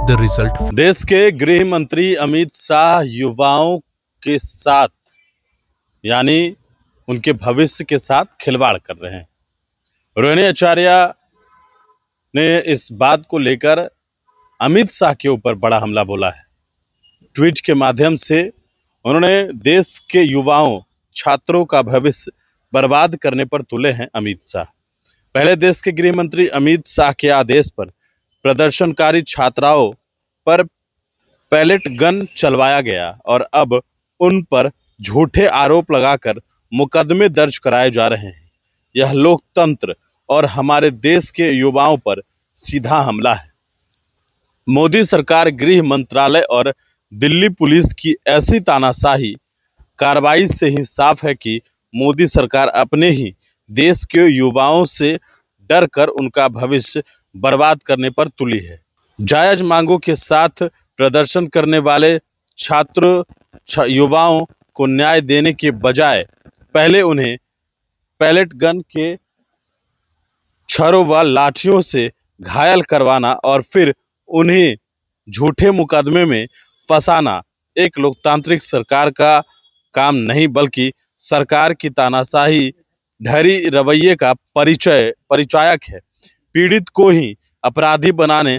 the result. देश के गृह मंत्री अमित शाह युवाओं के साथ यानी उनके भविष्य के साथ खिलवाड़ कर रहे हैं। रोहिणी आचार्य ने इस बात को लेकर अमित शाह के ऊपर बड़ा हमला बोला है। ट्वीट के माध्यम से उन्होंने देश के युवाओं छात्रों का भविष्य बर्बाद करने पर तुले हैं अमित शाह। पहले देश के गृह मंत्री अमित शाह के आदेश पर प्रदर्शनकारी छात्राओं पर पैलेट गन चलवाया गया और अब उन पर झूठे आरोप लगाकर मुकदमे दर्ज कराए जा रहे हैं। यह लोकतंत्र और हमारे देश के युवाओं पर सीधा हमला है। मोदी सरकार, गृह मंत्रालय और दिल्ली पुलिस की ऐसी तानाशाही कार्रवाई से ही साफ है कि मोदी सरकार अपने ही देश के युवाओं से डर कर उनका भविष्य बर्बाद करने पर तुली है। जायज मांगों के साथ प्रदर्शन करने वाले युवाओं को न्याय देने के बजाय पहले उन्हें पैलेट गन के छर्रों व लाठियों से घायल करवाना और फिर उन्हें झूठे मुकदमे में फंसाना एक लोकतांत्रिक सरकार का काम नहीं बल्कि सरकार की तानाशाही ढरी रवैये का परिचायक है। पीड़ित को ही अपराधी बनाने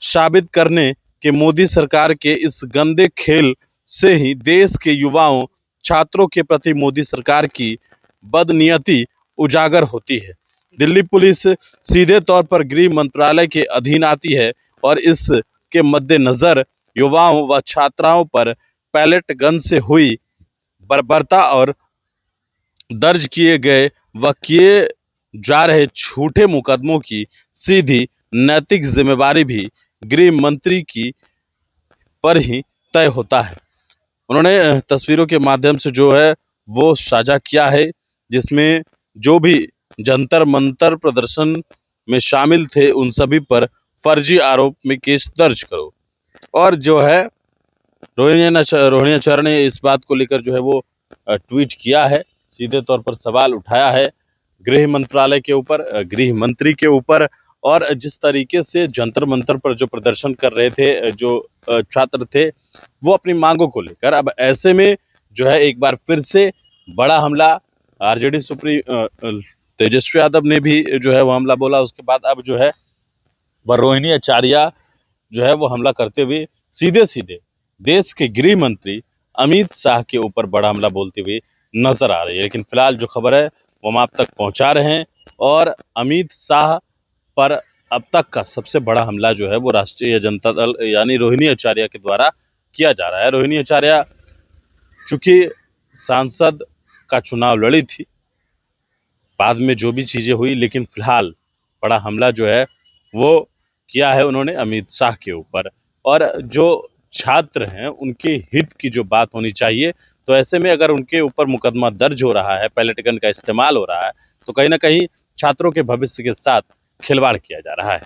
साबित करने के मोदी सरकार के इस गंदे खेल से ही देश के युवाओं छात्रों के प्रति मोदी सरकार की बदनीयती उजागर होती है। दिल्ली पुलिस सीधे तौर पर गृह मंत्रालय के अधीन आती है और इसके मद्देनजर युवाओं व छात्राओं पर पैलेट गन से हुई बर्बरता और दर्ज किए गए व किए जा रहे झूठे मुकदमों की सीधी नैतिक जिम्मेवारी भी गृह मंत्री की पर ही तय होता है। उन्होंने तस्वीरों के माध्यम से जो है वो साझा किया है, जिसमें जो भी जंतर मंतर प्रदर्शन में शामिल थे उन सभी पर फर्जी आरोप में केस दर्ज करो। और जो है रोहिणी आचार्य ने इस बात को लेकर जो है वो ट्वीट किया है, सीधे तौर पर सवाल उठाया है गृह मंत्रालय के ऊपर, गृह मंत्री के ऊपर, और जिस तरीके से जंतर मंतर पर जो प्रदर्शन कर रहे थे जो छात्र थे वो अपनी मांगों को लेकर, अब ऐसे में जो है एक बार फिर से बड़ा हमला आरजेडी सुप्रीमो तेजस्वी यादव ने भी जो है वो हमला बोला। उसके बाद अब जो है वह रोहिणी आचार्य जो है वो हमला करते हुए सीधे सीधे देश के गृह मंत्री अमित शाह के ऊपर बड़ा हमला बोलते हुए नजर आ रही है। लेकिन फिलहाल जो खबर है वो हम आप तक पहुंचा रहे हैं और अमित शाह पर अब तक का सबसे बड़ा हमला जो है वो राष्ट्रीय जनता दल यानी रोहिणी आचार्य के द्वारा किया जा रहा है। रोहिणी आचार्य चूंकि सांसद का चुनाव लड़ी थी, बाद में जो भी चीजें हुई, लेकिन फिलहाल बड़ा हमला जो है वो किया है उन्होंने अमित शाह के ऊपर। और जो छात्र हैं उनके हित की जो बात होनी चाहिए, तो ऐसे में अगर उनके ऊपर मुकदमा दर्ज हो रहा है, पैलेट गन का इस्तेमाल हो रहा है, तो कहीं ना कहीं छात्रों के भविष्य के साथ खिलवाड़ किया जा रहा है।